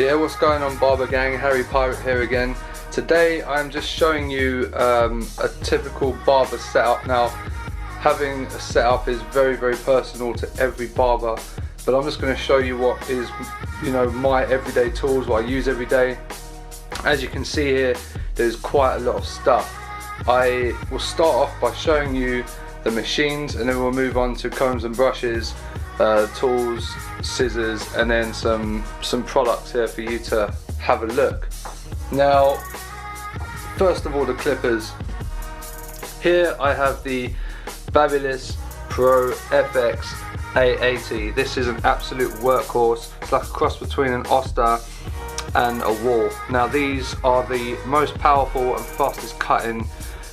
Yeah, what's going on, Barber Gang? Harry Pirate here again. Today I'm just showing you a typical barber setup. Now, having a setup is very personal to every barber, but I'm just going to show you what is, my everyday tools, what I use every day. As you can see here, there's quite a lot of stuff. I will start off by showing you the machines, and then we'll move on to combs and brushes, tools, scissors, and then some products here for you to have a look. Now, first of all, the clippers. Here I have the fabulous Pro FX A80. This is an absolute workhorse. It's like a cross between an Oster and a Wall. Now, these are the most powerful and fastest cutting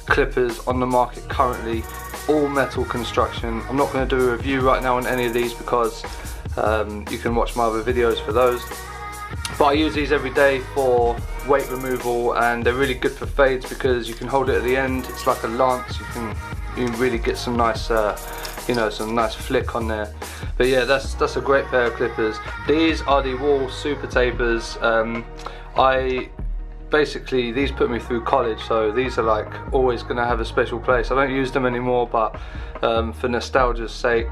clippers on the market currently. All metal construction. I'm not going to do a review right now on any of these because you can watch my other videos for those, but I use these every day for weight removal, and they're really good for fades because you can hold it at the end. It's like a lance. You can really get some nice some nice flick on there. But yeah, that's a great pair of clippers. These are the Wall Super Tapers. Basically, these put me through college, so these are like always going to have a special place. I don't use them anymore, but for nostalgia's sake,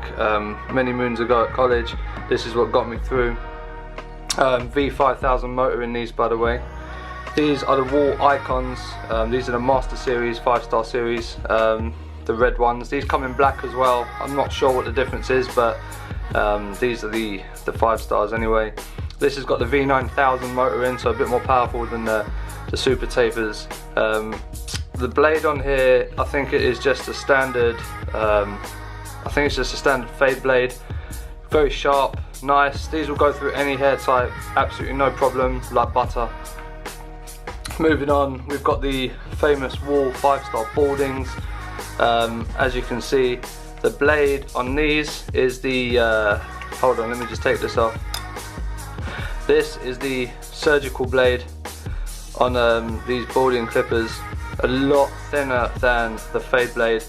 many moons ago at college, this is what got me through. V5000 motor in these, by the way. These are the Wall Icons. These are the Master Series, 5-star series, the red ones. These come in black as well. I'm not sure what the difference is, but these are the 5 stars anyway. This has got the V9000 motor in, so a bit more powerful than the Super Tapers. The blade on here, I think it is just a standard. I think it's just a standard fade blade. Very sharp, nice. These will go through any hair type, absolutely no problem, like butter. Moving on, we've got the famous Wall 5-star baldings. As you can see, the blade on these is the. Hold on, let me just take this off. This is the surgical blade on these balding clippers. A lot thinner than the fade blade.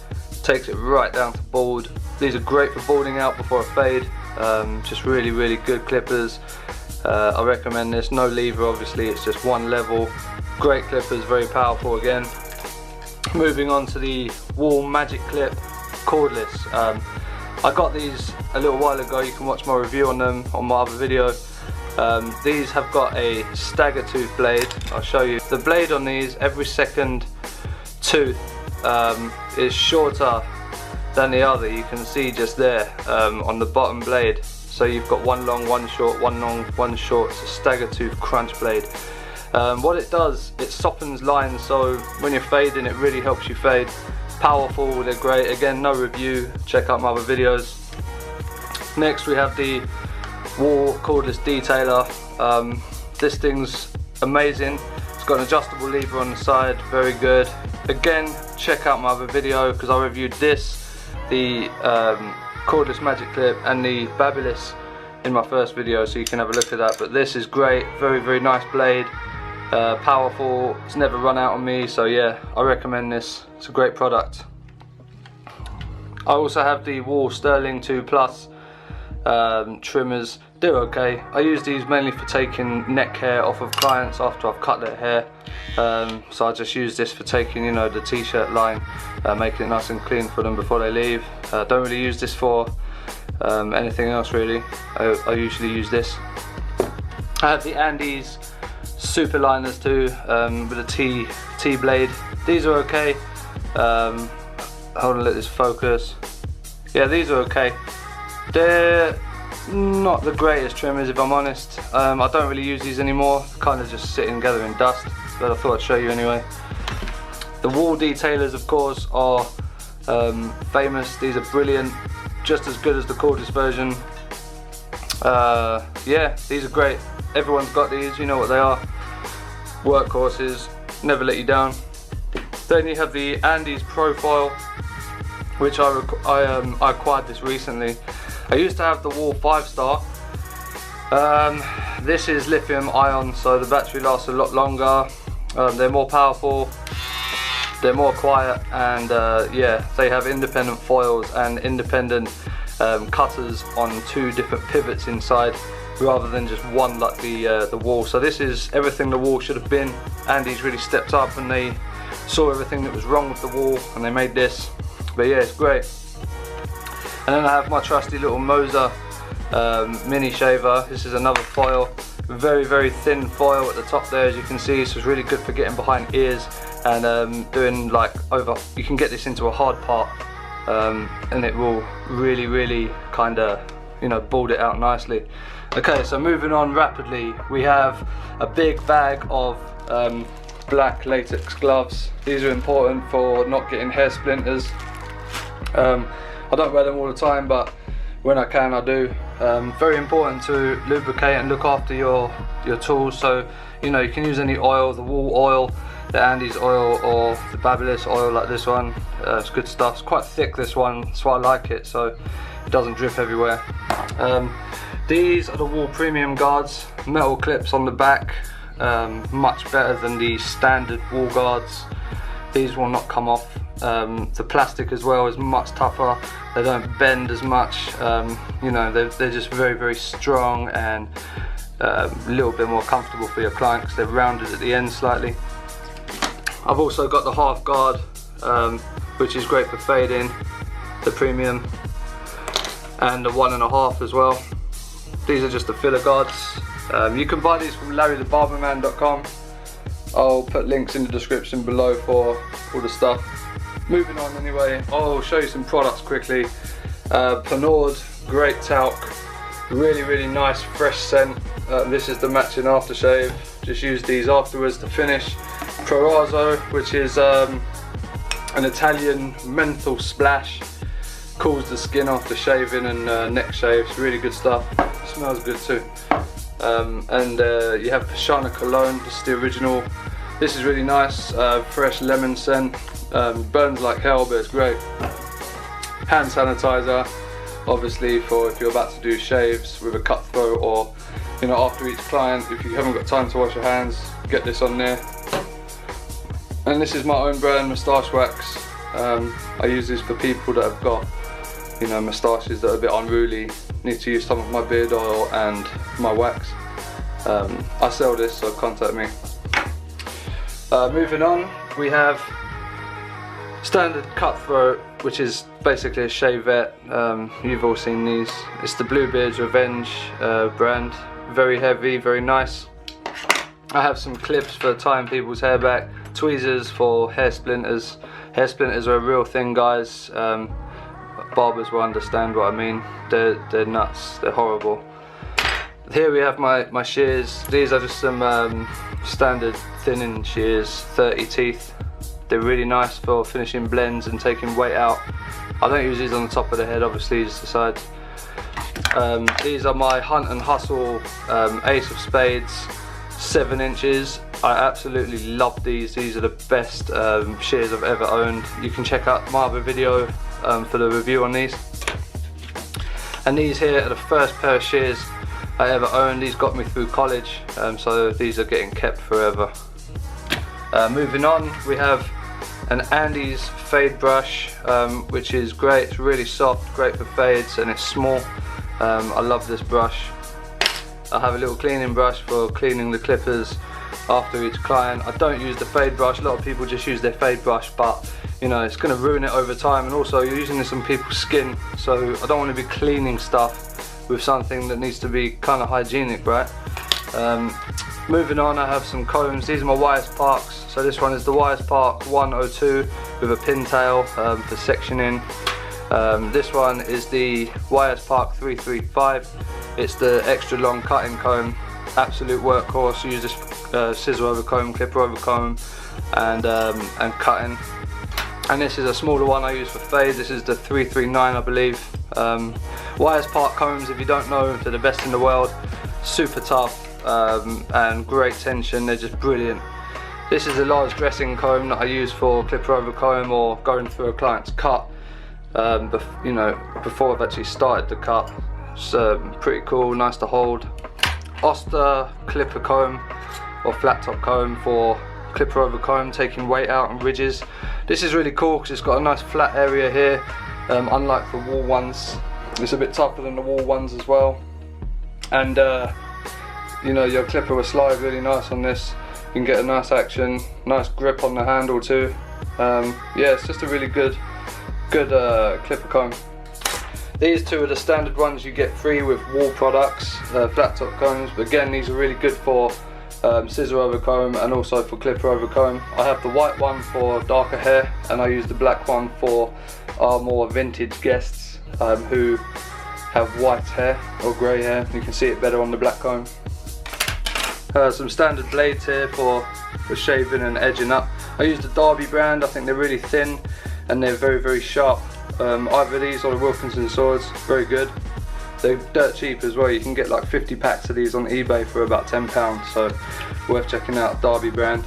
Takes it right down to bald. These are great for balding out before a fade. Just really good clippers. I recommend this. No lever, obviously, it's just one level. Great clippers, very powerful again. Moving on to the Wall Magic Clip cordless. I got these a little while ago. You can watch my review on them on my other video. These have got a stagger tooth blade. I'll show you. The blade on these, every second tooth is shorter than the other. You can see just there on the bottom blade. So you've got one long, one short, one long, one short. It's a stagger tooth crunch blade. What it does, it softens lines, so when you're fading, it really helps you fade. Powerful, they're great. Again, no review. Check out my other videos. Next, we have the Wall cordless detailer. This thing's amazing. It's got an adjustable lever on the side, very good. Again, check out my other video because I reviewed this, the cordless magic clip, and the Fabulous in my first video, so you can have a look at that. But this is great, very nice blade, powerful. It's never run out on me, so yeah, I recommend this. It's a great product. I also have the Wall Sterling 2 Plus trimmers. They're okay. I use these mainly for taking neck hair off of clients after I've cut their hair. So I just use this for taking, the t-shirt line, making it nice and clean for them before they leave. Don't really use this for anything else really. I usually use this. I have the Andes super liners too, with a T blade. These are okay. Hold on, let this focus. Yeah, these are okay. They're not the greatest trimmers, if I'm honest. I don't really use these anymore, kind of just sitting gathering dust, but I thought I'd show you anyway. The Wall detailers, of course, are famous. These are brilliant, just as good as the cordless version. Yeah, these are great. Everyone's got these, you know what they are. Workhorses, never let you down. Then you have the Andes Profile, which I acquired this recently. I used to have the Wall 5-star. This is lithium ion, so the battery lasts a lot longer. They're more powerful, they're more quiet, and yeah, they have independent foils and independent cutters on 2 different pivots inside, rather than just one like the wall. So this is everything the wall should have been. Andy's really stepped up and they saw everything that was wrong with the wall and they made this. But yeah, it's great. And then I have my trusty little Moser mini shaver. This is another foil, very, very thin foil at the top there, as you can see. So it's really good for getting behind ears and doing like you can get this into a hard part and it will really, really kind of, you know, bald it out nicely. Okay, so moving on rapidly, we have a big bag of black latex gloves. These are important for not getting hair splinters. I don't wear them all the time, but when I can, I do. Very important to lubricate and look after your tools. So, you know, you can use any oil, the wool oil, the Andy's oil, or the Barber oil like this one. It's good stuff. It's quite thick, this one, that's why I like it, so it doesn't drip everywhere. These are the wool premium guards, metal clips on the back, much better than the standard wool guards. These will not come off. The plastic as well is much tougher. They don't bend as much. You know, they're just very, very strong and a little bit more comfortable for your client because they're rounded at the end slightly. I've also got the half guard, which is great for fading, the premium, and the 1.5 as well. These are just the filler guards. You can buy these from LarryTheBarberman.com. I'll put links in the description below for all the stuff. Moving on anyway, I'll show you some products quickly. Panaud, great talc, really, really nice fresh scent. This is the matching aftershave. Just use these afterwards to finish. Prorazzo, which is an Italian menthol splash. Cools the skin after shaving and neck shaves. Really good stuff. Smells good too. And you have Pashana cologne. This is the original. This is really nice, fresh lemon scent. Burns like hell, but it's great. Hand sanitizer, obviously, for if you're about to do shaves with a cutthroat, or, you know, after each client, if you haven't got time to wash your hands, get this on there. And this is my own brand, moustache wax. I use this for people that have got, you know, moustaches that are a bit unruly, need to use some of my beard oil and my wax. I sell this, so contact me. Moving on, we have standard cutthroat, which is basically a shavette. You've all seen these. It's the Bluebeard's Revenge brand. Very heavy, very nice. I have some clips for tying people's hair back, tweezers for hair splinters. Hair splinters are a real thing, guys. Barbers will understand what I mean. They're nuts, they're horrible. Here we have my shears. These are just some standard thinning shears, 30 teeth. They're really nice for finishing blends and taking weight out. I don't use these on the top of the head, obviously, just the sides. These are my Hunt and Hustle Ace of Spades, 7 inches. I absolutely love these. These are the best shears I've ever owned. You can check out my other video for the review on these. And these here are the first pair of shears I ever owned. These got me through college, so these are getting kept forever. Moving on, we have an Andy's fade brush, which is great. It's really soft, great for fades, and it's small. I love this brush. I have a little cleaning brush for cleaning the clippers after each client. I don't use the fade brush. A lot of people just use their fade brush, but you know, it's going to ruin it over time, and also you're using this on people's skin, so I don't want to be cleaning stuff with something that needs to be kind of hygienic, right? Moving on, I have some combs. These are my Wise Parks. So this one is the Wise Park 102 with a pintail for sectioning. This one is the Wise Park 335. It's the extra long cutting comb, absolute workhorse. You use this scissor over comb, clipper over comb, and cutting. And this is a smaller one I use for fade. This is the 339, I believe. Wise Park combs, if you don't know, they're the best in the world. Super tough and great tension. They're just brilliant. This is a large dressing comb that I use for clipper over comb or going through a client's cut. You know, before I've actually started the cut. It's pretty cool, nice to hold. Oster clipper comb or flat top comb for clipper over comb, taking weight out and ridges. This is really cool because it's got a nice flat area here, unlike the wool ones. It's a bit tougher than the wall ones as well, and you know, your clipper will slide really nice on this. You can get a nice action, nice grip on the handle too. Yeah, it's just a really good clipper comb. These two are the standard ones you get free with wall products, flat top combs, but again these are really good for scissor over comb and also for clipper over comb. I have the white one for darker hair, and I use the black one for our more vintage guests who have white hair or grey hair. You can see it better on the black comb. Some standard blades here for shaving and edging up. I use the Derby brand. I think they're really thin and they're very sharp. Either these or the Wilkinson swords, very good. They're dirt cheap as well. You can get like 50 packs of these on eBay for about £10, so worth checking out, Derby brand.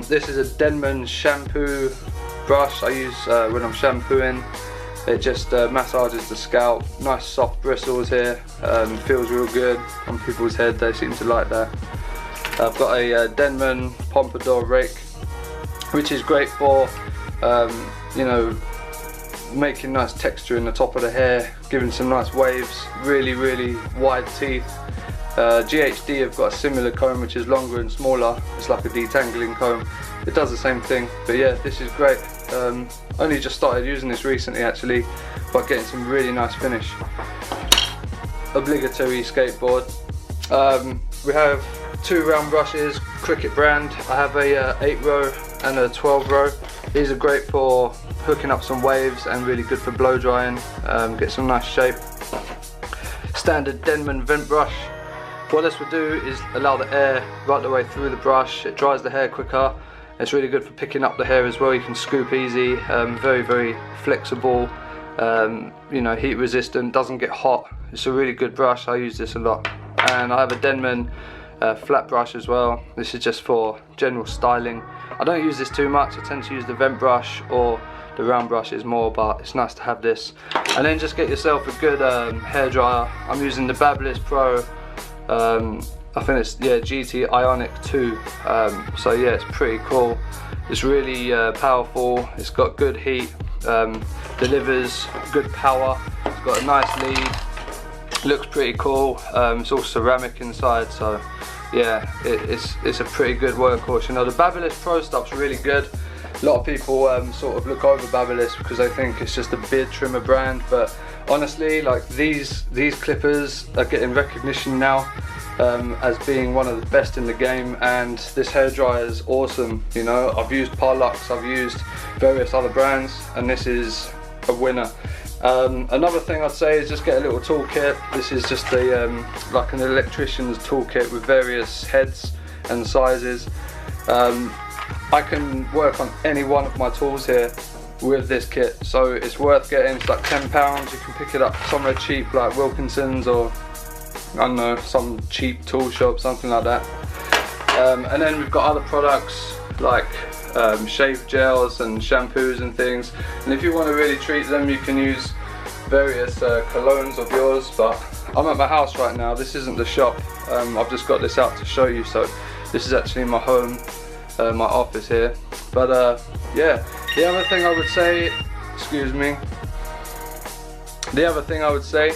This is a Denman shampoo brush I use when I'm shampooing. It just massages the scalp. Nice soft bristles here. Feels real good on people's head. They seem to like that. I've got a Denman pompadour rake, which is great for you know, making nice texture in the top of the hair, giving some nice waves. Really wide teeth. GHD have got a similar comb which is longer and smaller. It's like a detangling comb. It does the same thing, but yeah, this is great. Only just started using this recently actually, but getting some really nice finish. Obligatory skateboard. We have two round brushes, Cricut brand. I have a 8 row and a 12 row. These are great for hooking up some waves and really good for blow drying. Get some nice shape. Standard Denman vent brush. What this will do is allow the air right the way through the brush. It dries the hair quicker. It's really good for picking up the hair as well. You can scoop easy. Very flexible. You know, heat resistant. Doesn't get hot. It's a really good brush. I use this a lot. And I have a Denman flat brush as well. This is just for general styling. I don't use this too much. I tend to use the vent brush or the round brushes more, but it's nice to have this. And then just get yourself a good hair dryer. I'm using the Barber Pro. I think it's GT Ionic 2. So yeah, it's pretty cool. It's really powerful. It's got good heat. Delivers good power. It's got a nice lead. Looks pretty cool. It's all ceramic inside, so yeah, it's a pretty good workhorse. You know, the Barber Pro stuff's really good. A lot of people sort of look over Barber because they think it's just a beard trimmer brand, but honestly, like these clippers are getting recognition now as being one of the best in the game, and this hairdryer is awesome. You know, I've used Parlux, I've used various other brands, and this is a winner. Another thing I'd say is just get a little toolkit. This is just a like an electrician's toolkit with various heads and sizes. I can work on any one of my tools here with this kit, so it's worth getting. It's like £10. You can pick it up somewhere cheap like Wilkinson's or I don't know, some cheap tool shop, something like that. And then we've got other products like shave gels and shampoos and things, and if you want to really treat them you can use various colognes of yours, but I'm at my house right now. This isn't the shop. I've just got this out to show you, so this is actually my home, my office here. But yeah, the other thing I would say, excuse me, the other thing I would say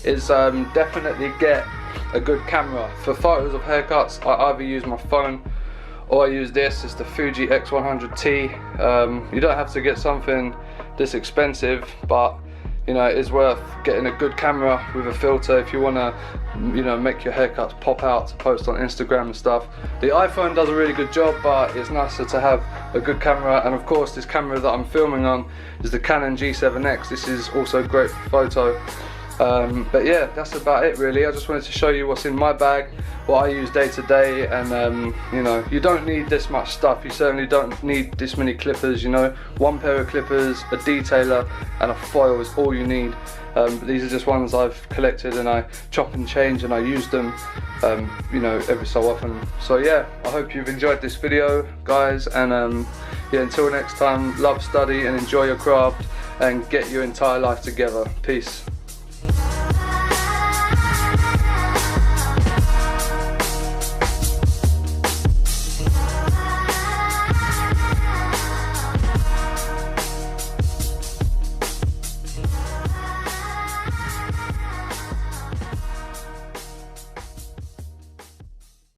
is definitely get a good camera. For photos of haircuts, I either use my phone or I use this. It's the Fuji X100T. You don't have to get something this expensive, but you know, it is worth getting a good camera with a filter if you want to, you know, make your haircuts pop out to post on Instagram and stuff. The iPhone does a really good job, but it's nicer to have a good camera. And of course, this camera that I'm filming on is the Canon G7X. This is also great for photo. But yeah, that's about it really. I just wanted to show you what's in my bag, what I use day to day, and you know, you don't need this much stuff. You certainly don't need this many clippers, you know. One pair of clippers, a detailer and a foil is all you need. But these are just ones I've collected and I chop and change and I use them you know, every so often. So yeah, I hope you've enjoyed this video guys, and yeah, until next time, love, study and enjoy your craft and get your entire life together. Peace.